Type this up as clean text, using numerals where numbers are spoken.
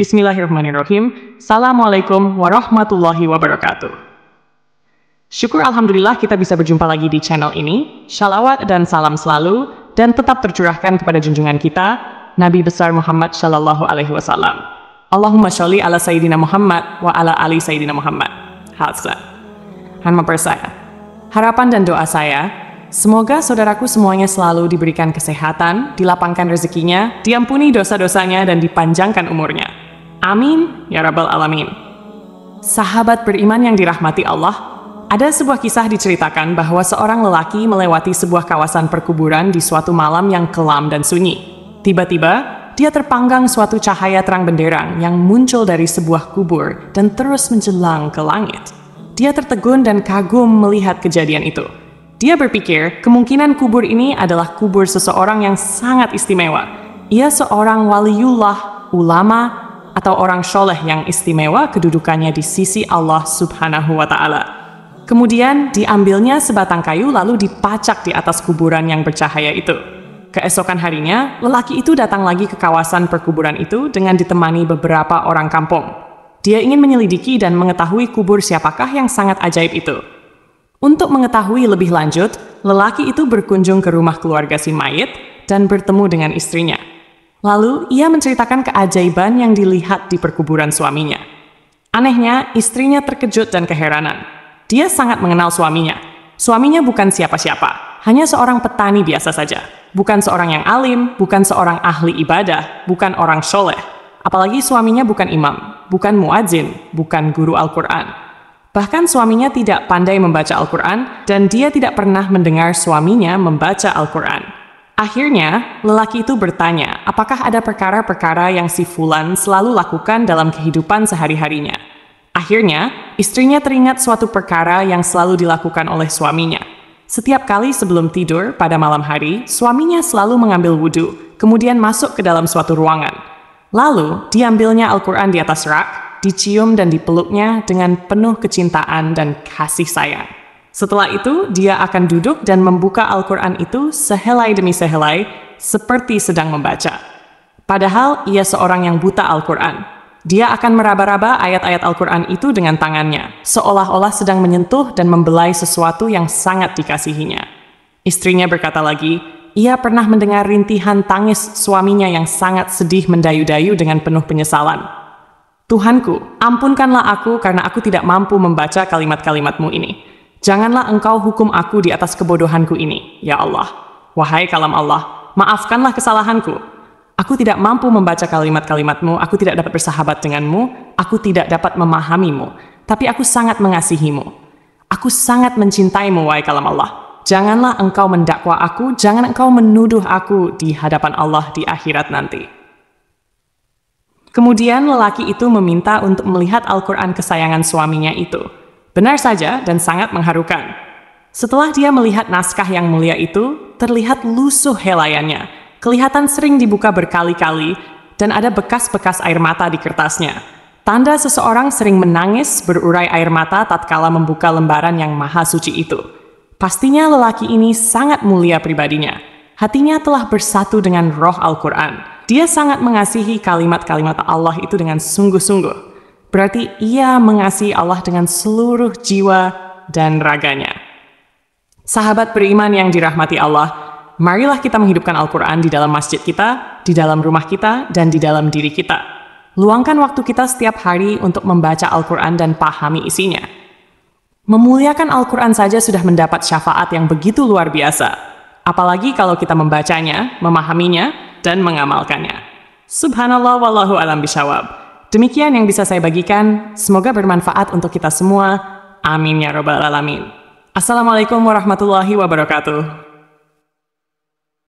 Bismillahirrahmanirrahim. Assalamualaikum warahmatullahi wabarakatuh. Syukur alhamdulillah kita bisa berjumpa lagi di channel ini. Shalawat dan salam selalu dan tetap tercurahkan kepada junjungan kita, Nabi besar Muhammad Shallallahu Alaihi Wasallam. Allahumma sholli ala Sayyidina Muhammad wa ala ali Sayyidina Muhammad. Hazrat. Hanma persaya. Harapan dan doa saya, semoga saudaraku semuanya selalu diberikan kesehatan, dilapangkan rezekinya, diampuni dosa-dosanya, dan dipanjangkan umurnya. Amin, ya Rabbal Alamin. Sahabat beriman yang dirahmati Allah, ada sebuah kisah diceritakan bahwa seorang lelaki melewati sebuah kawasan perkuburan di suatu malam yang kelam dan sunyi. Tiba-tiba, dia terpanggang suatu cahaya terang benderang yang muncul dari sebuah kubur dan terus menjelang ke langit. Dia tertegun dan kagum melihat kejadian itu. Dia berpikir kemungkinan kubur ini adalah kubur seseorang yang sangat istimewa. Ia seorang waliullah, ulama, atau orang soleh yang istimewa kedudukannya di sisi Allah Subhanahu wa Ta'ala. Kemudian diambilnya sebatang kayu lalu dipacak di atas kuburan yang bercahaya itu. Keesokan harinya, lelaki itu datang lagi ke kawasan perkuburan itu dengan ditemani beberapa orang kampung. Dia ingin menyelidiki dan mengetahui kubur siapakah yang sangat ajaib itu. Untuk mengetahui lebih lanjut, lelaki itu berkunjung ke rumah keluarga si mayit dan bertemu dengan istrinya. Lalu, ia menceritakan keajaiban yang dilihat di perkuburan suaminya. Anehnya, istrinya terkejut dan keheranan. Dia sangat mengenal suaminya. Suaminya bukan siapa-siapa, hanya seorang petani biasa saja. Bukan seorang yang alim, bukan seorang ahli ibadah, bukan orang soleh. Apalagi suaminya bukan imam, bukan muadzin, bukan guru Al-Quran. Bahkan suaminya tidak pandai membaca Al-Quran, dan dia tidak pernah mendengar suaminya membaca Al-Quran. Akhirnya, lelaki itu bertanya, apakah ada perkara-perkara yang si Fulan selalu lakukan dalam kehidupan sehari-harinya. Akhirnya, istrinya teringat suatu perkara yang selalu dilakukan oleh suaminya. Setiap kali sebelum tidur pada malam hari, suaminya selalu mengambil wudhu, kemudian masuk ke dalam suatu ruangan. Lalu, diambilnya Al-Quran di atas rak, dicium dan dipeluknya dengan penuh kecintaan dan kasih sayang. Setelah itu, dia akan duduk dan membuka Al-Quran itu sehelai demi sehelai, seperti sedang membaca. Padahal, ia seorang yang buta Al-Quran. Dia akan meraba-raba ayat-ayat Al-Quran itu dengan tangannya, seolah-olah sedang menyentuh dan membelai sesuatu yang sangat dikasihinya. Istrinya berkata lagi, ia pernah mendengar rintihan tangis suaminya yang sangat sedih mendayu-dayu dengan penuh penyesalan. Tuhanku, ampunkanlah aku karena aku tidak mampu membaca kalimat-kalimatmu ini. Janganlah engkau hukum aku di atas kebodohanku ini, ya Allah. Wahai kalam Allah, maafkanlah kesalahanku. Aku tidak mampu membaca kalimat-kalimatmu, aku tidak dapat bersahabat denganmu, aku tidak dapat memahamimu, tapi aku sangat mengasihimu. Aku sangat mencintaimu, wahai kalam Allah. Janganlah engkau mendakwa aku, jangan engkau menuduh aku di hadapan Allah di akhirat nanti. Kemudian lelaki itu meminta untuk melihat Al-Quran kesayangan suaminya itu. Benar saja dan sangat mengharukan. Setelah dia melihat naskah yang mulia itu, terlihat lusuh helaiannya. Kelihatan sering dibuka berkali-kali, dan ada bekas-bekas air mata di kertasnya. Tanda seseorang sering menangis berurai air mata tatkala membuka lembaran yang maha suci itu. Pastinya lelaki ini sangat mulia pribadinya. Hatinya telah bersatu dengan roh Al-Quran. Dia sangat mengasihi kalimat-kalimat Allah itu dengan sungguh-sungguh. Berarti ia mengasihi Allah dengan seluruh jiwa dan raganya. Sahabat beriman yang dirahmati Allah, marilah kita menghidupkan Al-Quran di dalam masjid kita, di dalam rumah kita, dan di dalam diri kita. Luangkan waktu kita setiap hari untuk membaca Al-Quran dan pahami isinya. Memuliakan Al-Quran saja sudah mendapat syafaat yang begitu luar biasa. Apalagi kalau kita membacanya, memahaminya, dan mengamalkannya. Subhanallah wallahu alam bishawab. Demikian yang bisa saya bagikan. Semoga bermanfaat untuk kita semua. Amin ya Rabbal Alamin. Assalamualaikum warahmatullahi wabarakatuh.